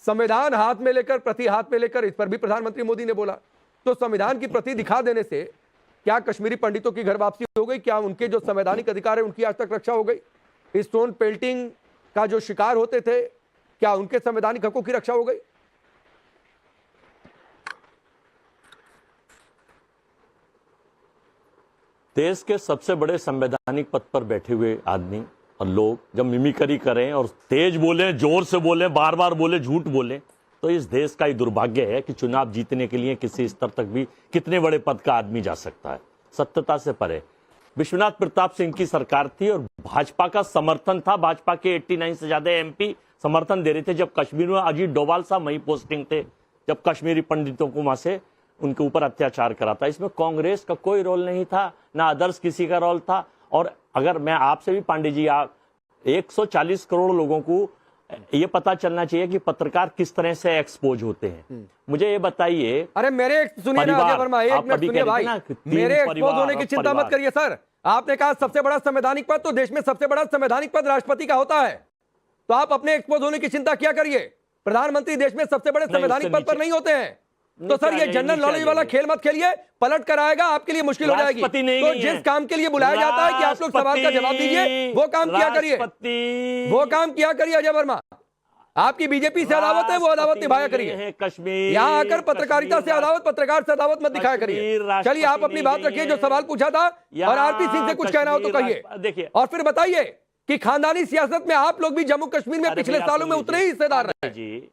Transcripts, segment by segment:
संविधान हाथ में लेकर, प्रति हाथ में लेकर, इस पर भी प्रधानमंत्री मोदी ने बोला। तो संविधान की प्रति दिखा देने से क्या कश्मीरी पंडितों की घर वापसी हो गई? क्या उनके जो संवैधानिक अधिकार है उनकी आज तक रक्षा हो गई? स्टोन पेल्टिंग का जो शिकार होते थे, क्या उनके संवैधानिक हकों की रक्षा हो गई? देश के सबसे बड़े संवैधानिक पद पर बैठे हुए आदमी और लोग जब मिमिक्री करें और तेज बोले, जोर से बोले, बार बार बोले, झूठ बोले, तो इस देश का ही दुर्भाग्य है कि चुनाव जीतने के लिए किसी स्तर तक भी कितने बड़े पद का आदमी जा सकता है। सत्यता से परे विश्वनाथ प्रताप सिंह की सरकार थी और भाजपा का समर्थन था। भाजपा के 89 से ज्यादा एमपी समर्थन दे रहे थे जब कश्मीर में अजीत डोभाल साहब वहीं पोस्टिंग थे, जब कश्मीरी पंडितों को वहां से उनके ऊपर अत्याचार करा था। इसमें कांग्रेस का कोई रोल नहीं था, ना अदर्स किसी का रोल था। और अगर मैं आपसे भी पांडे जी, आप 140 करोड़ लोगों को ये पता चलना चाहिए कि पत्रकार किस तरह से एक्सपोज होते हैं। मुझे ये बताइए। अरे मेरे सुनिए ना अजय वर्मा, एक मिनट सुनिए भाई, मेरे एक्सपोज होने की चिंता मत करिए सर। आपने कहा सबसे बड़ा संवैधानिक पद, तो देश में सबसे बड़ा संवैधानिक पद राष्ट्रपति का होता है, तो आप अपने एक्सपोज होने की चिंता क्या करिए। प्रधानमंत्री देश में सबसे बड़े संवैधानिक पद पर नहीं होते हैं। तो सर ये जनरल नॉलेज वाला खेल मत खेलिए, पलट कर आएगा, आपके लिए मुश्किल हो जाएगी। तो जिस काम के लिए बुलाया जाता है कि आप लोग सवाल का जवाब दीजिए, वो काम किया करिए, वो काम किया करिए। अजय वर्मा, आपकी बीजेपी से अदावत है, वो अदावत निभाया करिए। कश्मीर यहाँ आकर पत्रकारिता से अदावत, पत्रकार से अदावत मत दिखाया करिए। चलिए आप अपनी बात रखिए, जो सवाल पूछा था, और आरपी सिंह से कुछ कहना हो तो कहिए। देखिए, और फिर बताइए कि खानदानी सियासत में आप लोग भी जम्मू कश्मीर में पिछले सालों में उतने ही हिस्सेदार रहे जी।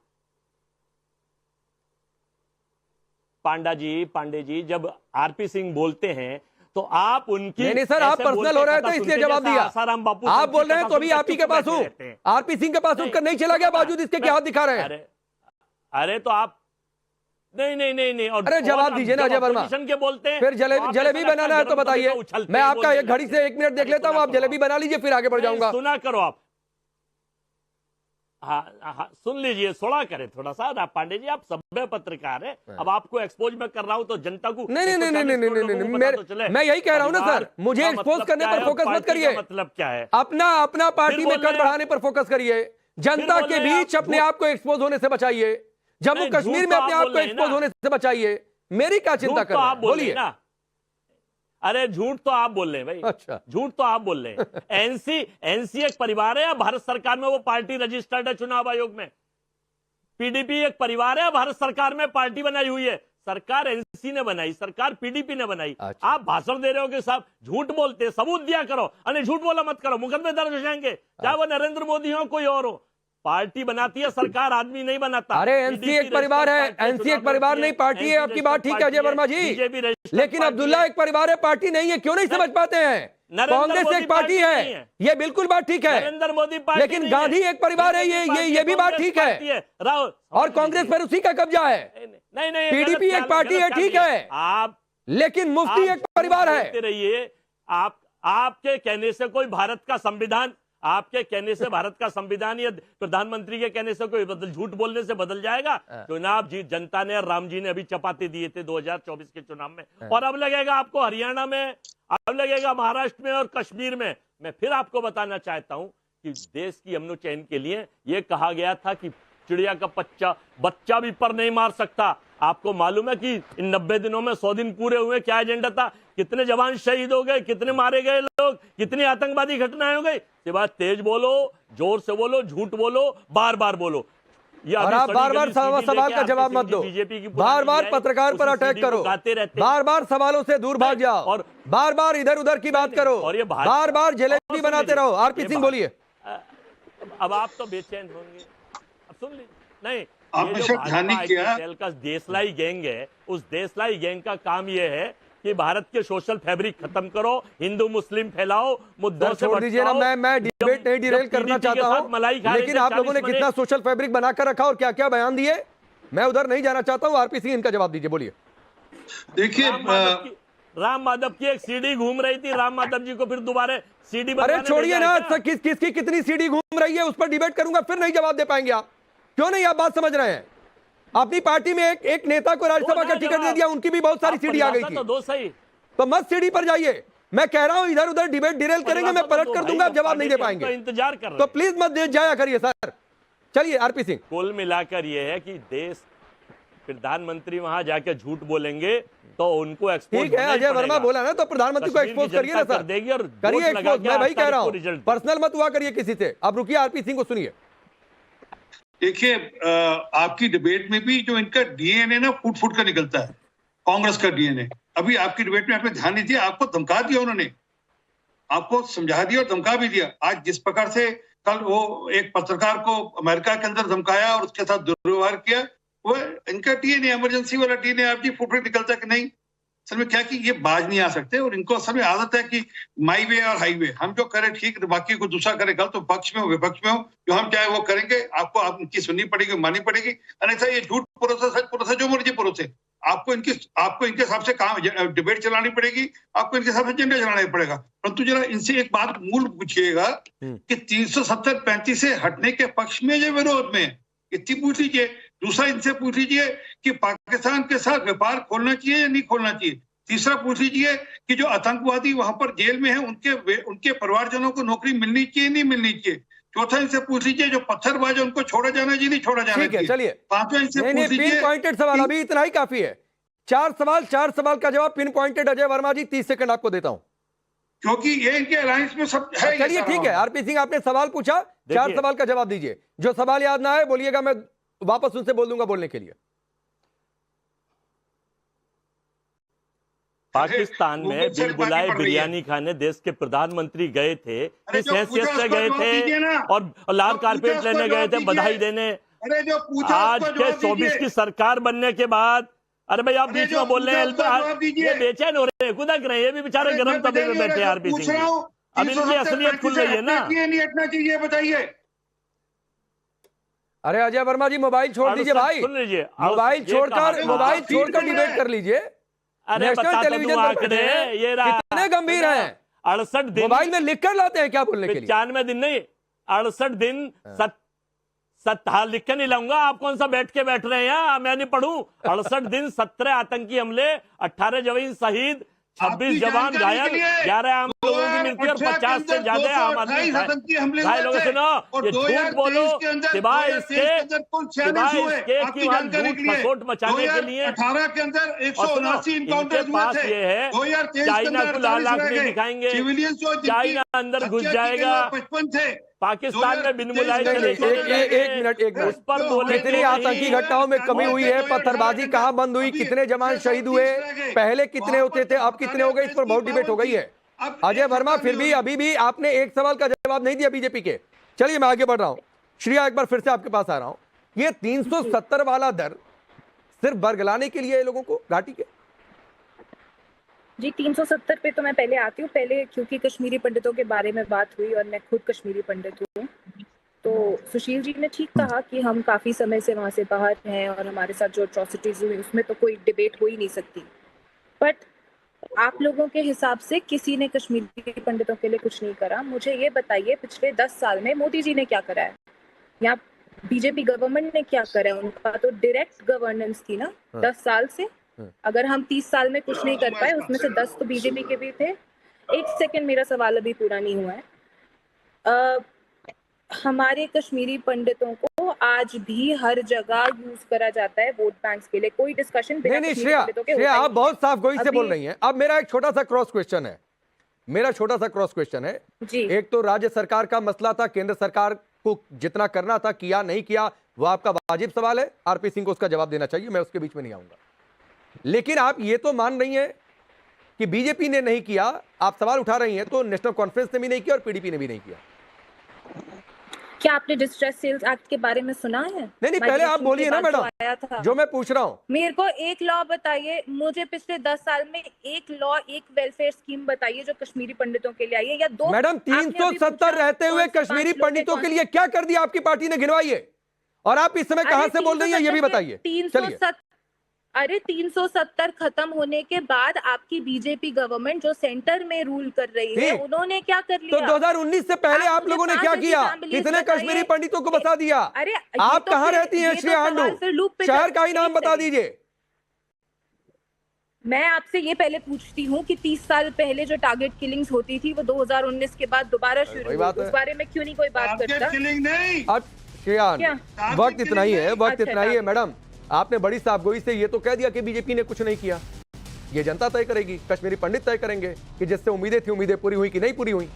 पांडे जी जब आरपी सिंह बोलते हैं तो आप उनकी नहीं सर, आप पर्सनल हो रहे थे इसलिए जवाब दिया। आप बोल रहे हैं तो अभी आप ही के पास हूं, आरपी सिंह के पास उठकर नहीं चला गया, बावजूद इसके क्या हाथ दिखा रहे हैं। अरे तो आप नहीं। और अरे जवाब दीजिए ना अजय वर्मा के बोलते हैं। फिर जलेबी बनाना है तो बताइए, मैं आपका एक घड़ी से 1 मिनट देख लेता हूं, आप जलेबी बना लीजिए, फिर आगे बढ़ जाऊंगा। सुना करो आप। हाँ, सुन लीजिए, सोड़ा करें थोड़ा सा। आप पांडे जी, आप सभ्य पत्रकार है, अब आपको एक्सपोज में कर रहा हूं तो जनता को नहीं, मैं यही कह रहा हूं ना सर, मुझे एक्सपोज करने पर फोकस मत करिए। मतलब क्या है? अपना पार्टी में कद बढ़ाने पर फोकस करिए, जनता के बीच अपने आप को एक्सपोज होने से बचाइए, जम्मू कश्मीर में अपने आप को एक्सपोज होने से बचाइए। मेरी क्या चिंता कर रहे हैं, बोलिए। अरे झूठ तो आप बोल रहे हैं भाई। अच्छा, झूठ तो आप बोल रहे हैं। एनसी एक परिवार है या भारत सरकार में वो पार्टी रजिस्टर्ड है चुनाव आयोग में? पीडीपी एक परिवार है, भारत सरकार में पार्टी बनाई हुई है। सरकार एनसी ने बनाई, सरकार पीडीपी ने बनाई। अच्छा। आप भाषण दे रहे हो कि साहब झूठ बोलते, सबूत दिया करो। अरे झूठ बोला मत करो, मुकदमे दर्ज हो जाएंगे, चाहे वो नरेंद्र मोदी हो कोई और हो। पार्टी बनाती है सरकार, आदमी नहीं बनाता। अरे एनसी एक परिवार है, एनसी एक परिवार नहीं पार्टी है। आपकी बात ठीक है अजय वर्मा जी, लेकिन अब्दुल्ला एक परिवार है, पार्टी नहीं है। क्यों नहीं समझ पाते हैं? कांग्रेस एक पार्टी है, ये बिल्कुल बात ठीक है। नरेंद्र मोदी पार्टी, लेकिन गांधी एक परिवार है, ये भी बात ठीक है। और कांग्रेस पर उसी का कब्जा है। नहीं, पीडीपी एक पार्टी है, ठीक है, आप, लेकिन मुफ्ती एक परिवार है। रहिए आप, आपके कहने से कोई भारत का संविधान, आपके कहने से भारत का संविधान या प्रधानमंत्री के कहने से कोई झूठ बोलने से बदल जाएगा? चुनाव जी जनता ने, राम जी ने अभी चपाती दिए थे 2024 के चुनाव में, और अब लगेगा आपको हरियाणा में, अब लगेगा महाराष्ट्र में और कश्मीर में। मैं फिर आपको बताना चाहता हूं कि देश की अमनो चैन के लिए यह कहा गया था कि चिड़िया का बच्चा भी पर नहीं मार सकता। आपको मालूम है कि इन 90 दिनों में 100 दिन पूरे हुए, क्या एजेंडा था? कितने जवान शहीद हो गए, कितने मारे गए लोग, कितनी आतंकवादी घटनाएं हो गई। सिवाय तेज बोलो, जोर से बोलो, झूठ बोलो, बार बार बोलो। और आप बार बार सवाल का जवाब मत दो, बार बार पत्रकार पर अटैक करो, बार बार सवालों से दूर भाग जाओ, और बार बार इधर उधर की बात करो, और ये बार बार जलेबी बनाते रहो। आरपी सिंह बोलिए। अब आप तो बेचैन होंगे, अब सुन लीजिए। नहीं, का देशलाई गैंग है, उस देशलाई गैंग का काम यह है कि भारत के सोशल फैब्रिक खत्म करो, हिंदू मुस्लिम फैलाओ, मुद्दों से छोड़ दीजिए ना। मैं डिबेट नहीं डिरेल करना चाहता हूं, लेकिन आप लोगों ने कितना सोशल फैब्रिक बनाकर रखा और क्या क्या बयान दिए, मैं उधर नहीं जाना चाहता हूं। आरपी सिंह, इनका जवाब दीजिए, बोलिए। देखिए, राम माधव की एक सीडी घूम रही थी, राम माधव जी को फिर दोबारा सीडी, अरे छोड़िए ना, किसकी कितनी सीडी घूम रही है उस पर डिबेट करूंगा, फिर नहीं जवाब दे पाएंगे आप। क्यों नहीं आप बात समझ रहे हैं? अपनी पार्टी में एक नेता को राज्यसभा का टिकट दे दिया, उनकी भी बहुत सारी सीढ़ी आ गई थी, तो मत सीढ़ी पर जाइए। मैं कह रहा हूं इधर उधर डिबेट डिरेल करेंगे, मैं पलट कर दूंगा, आप जवाब नहीं दे पाएंगे। इंतजार कर रहे, तो प्लीज मत जाया करिए सर, चलिए आरपी सिंह। कुल मिलाकर ये है कि देश प्रधानमंत्री वहां जाके झूठ बोलेंगे तो उनको एक्सपोज, ठीक है, अजय वर्मा बोला ना, तो प्रधानमंत्री को एक्सपोज करिए ना सर, देगी और करिए एक्सपोज। मैं वही कह रहा हूं, पर्सनल मत हुआ करिए किसी से। अब रुकिए, आरपी सिंह को सुनिए। देखिए, आपकी डिबेट में भी जो इनका डीएनए ना फूट फूट कर निकलता है, कांग्रेस का डीएनए। अभी आपकी डिबेट में आपने ध्यान नहीं दिया, आपको धमका दिया उन्होंने, आपको समझा दिया और धमका भी दिया। आज जिस प्रकार से कल वो एक पत्रकार को अमेरिका के अंदर धमकाया और उसके साथ दुर्व्यवहार किया, वो इनका डीएनए, इमरजेंसी वाला डीएनए आप जी फूट फूट निकलता है कि नहीं। असल में क्या कि ये बाज नहीं आ सकते, और इनको असल में आदत है कि माई वे और हाईवे, हम जो करें ठीक, बाकी को दूसरा करे गलत, तो पक्ष में हो विपक्ष में हो, जो हम चाहे वो करेंगे, आपको आप उनकी सुननी पड़ेगी, माननी पड़ेगी। अन्यथा ये झूठ परोसे, सच परोसे, जो मर्जी परोसे, आपको इनके हिसाब से काम डिबेट चलानी पड़ेगी, आपको इनके हिसाब से एजेंडा चलाना पड़ेगा। परंतु जरा इनसे एक बात मूल पूछिएगा कि 370-35 से हटने के पक्ष में, ये विरोध में, इतनी पूछ लीजिए। दूसरा इनसे पूछ लीजिए कि पाकिस्तान के साथ व्यापार खोलना चाहिए या नहीं खोलना चाहिए। तीसरा पूछ लीजिए कि जो आतंकवादी वहां पर जेल में है, उनके परिवारजनों को नौकरी मिलनी चाहिए नहीं मिलनी चाहिए। चौथा इनसे पूछ लीजिए जो पत्थरबाज है उनको छोड़ा जाना चाहिए नहीं छोड़ा जाना चाहिए। चलिए, पांचवा इनसे पूछ लीजिए। पिन पॉइंटेड सवाल, अभी इतना ही काफी है। 4 सवाल का जवाब पिन पॉइंटेड। अजय वर्मा जी 30 सेकंड आपको देता हूं, क्योंकि ये इनके अलायंस में सब है। चलिए ठीक है, आरपी सिंह आपने सवाल पूछा, 4 सवाल का जवाब दीजिए। जो सवाल याद ना आए बोलिएगा, मैं वापस उनसे बोल दूंगा बोलने के लिए। पाकिस्तान में बिन बुलाए बिरयानी खाने देश के प्रधानमंत्री गए थे, किस हैसियत से गए थे, और लाल कारपेट लेने गए थे, बधाई देने। आज के 24 की सरकार बनने के बाद, अरे भाई आप बीच में बोल रहे हैं, ये बेचैन हो रहे हैं, कुदक रहे हैं, ये भी बेचारे गर्म तबे में बैठे हैं आरपी सिंह। अब इनकी असलियत खुल रही है ना। नहीं हटना चाहिए, बताइए। अरे अजय वर्मा जी मोबाइल छोड़ दीजिए भाई, सुन लीजिए, मोबाइल छोड़कर डिबेट कर लीजिए। अरे बता टेलीविजन आंकड़े, ये कितने गंभीर हैं। 68 दिन मोबाइल में लिख कर लाते हैं क्या बोलने के लिए? 95 दिन नहीं, 68 दिन लिख के नहीं लाऊंगा। आप कौन सा बैठ के बैठ रहे हैं, मैं नहीं पढ़ूं। 68 दिन, 17 आतंकी हमले, 18 जवान शहीद, 26 जवान घायल, 11 आम लोगों की मृत्यु और 50 से ज्यादा आम आदमी घायल। सुनो, ये झूठ बोलो सिवाय इसके कि वहां झूठ फसोट मचाने के लिए। 18 के अंदर 179 इनकाउंटर हुए थे। ये है चाइना को लाल आंख नहीं दिखाएंगे, चाइना अंदर घुस जाएगा। 55 थे पाकिस्तान में बिन बुलाए एक मिनट कितनी आतंकी घटनाओं में कमी हुई है, पत्थरबाजी कहां बंद हुई, कितने जवान शहीद हुए, पहले कितने होते थे, अब कितने हो गए, इस पर बहुत डिबेट हो गई है। अजय वर्मा फिर भी अभी भी आपने एक सवाल का जवाब नहीं दिया बीजेपी के। चलिए मैं आगे बढ़ रहा हूं, श्रिया एक बार फिर से आपके पास आ रहा हूं। ये 370 वाला दर सिर्फ बरगलाने के लिए लोगों को घाटी के? जी 370 पे तो मैं पहले आती हूँ, पहले क्योंकि कश्मीरी पंडितों के बारे में बात हुई और मैं खुद कश्मीरी पंडित हूँ, तो सुशील जी ने ठीक कहा कि हम काफ़ी समय से वहाँ से बाहर हैं और हमारे साथ जो अट्रॉसिटीज हुई उसमें तो कोई डिबेट हो ही नहीं सकती। बट आप लोगों के हिसाब से किसी ने कश्मीरी पंडितों के लिए कुछ नहीं करा। मुझे ये बताइए पिछले 10 साल में मोदी जी ने क्या करा है या बीजेपी गवर्नमेंट ने क्या करा है? उनका तो डायरेक्ट गवर्नेंस थी ना 10 साल से। अगर हम 30 साल में कुछ नहीं कर पाए, उसमें से 10 तो बीजेपी के भी थे। एक सेकंड, मेरा सवाल अभी पूरा नहीं हुआ है। हमारे कश्मीरी पंडितों को आज भी हर जगह यूज करा जाता है वोट बैंक के लिए, कोई डिस्कशन नहीं। श्रेया आप बहुत साफ गोई से बोल रही हैं। अब मेरा एक छोटा सा क्रॉस क्वेश्चन है जी। एक तो राज्य सरकार का मसला था, केंद्र सरकार को जितना करना था किया नहीं किया, वो आपका वाजिब सवाल है, आरपी सिंह को उसका जवाब देना चाहिए, मैं उसके बीच में नहीं आऊंगा। लेकिन आप ये तो मान रही हैं कि बीजेपी ने नहीं किया, आप सवाल उठा रही हैं, तो नेशनल कॉन्फ्रेंस ने भी नहीं किया और पीडीपी ने भी नहीं किया। क्या आपने डिस्ट्रेस सेल्स एक्ट के बारे में सुना है? नहीं, पहले आप बोलिए ना मैडम, जो मैं पूछ रहा हूँ। मेरे को एक लॉ बताइए, मुझे पिछले 10 साल में एक लॉ, एक वेलफेयर स्कीम बताइए जो कश्मीरी पंडितों के लिए आई है, या 2। मैडम 370 रहते हुए कश्मीरी पंडितों के लिए क्या कर दिया आपकी पार्टी ने, गिनवाइए। और आप इस समय कहां से बोल रही हैं ये भी बताइए। 370 खत्म होने के बाद आपकी बीजेपी गवर्नमेंट जो सेंटर में रूल कर रही है, उन्होंने क्या कर लिया? तो 2019 से पहले आप लोगों ने क्या किया? कितने कश्मीरी पंडितों को बता दिया? अरे आप कहाँ रहती हैं श्रेया आंडू? शहर का ही नाम बता दीजिए। मैं आपसे ये पहले पूछती हूँ कि 30 साल पहले जो टारगेट किलिंग्स होती थी वो 2019 के बाद दोबारा शुरू हुई, उस बारे में क्यों नहीं कोई बात करता? क्या क्या? वक्त इतना ही है, वक्त अच्छा, इतना ही है मैडम। आपने बड़ी साफगोई से ये तो कह दिया कि बीजेपी ने कुछ नहीं किया। ये जनता तय करेगी, कश्मीरी पंडित तय करेंगे कि जिससे उम्मीदें थी, उम्मीदें पूरी हुई कि नहीं पूरी हुई।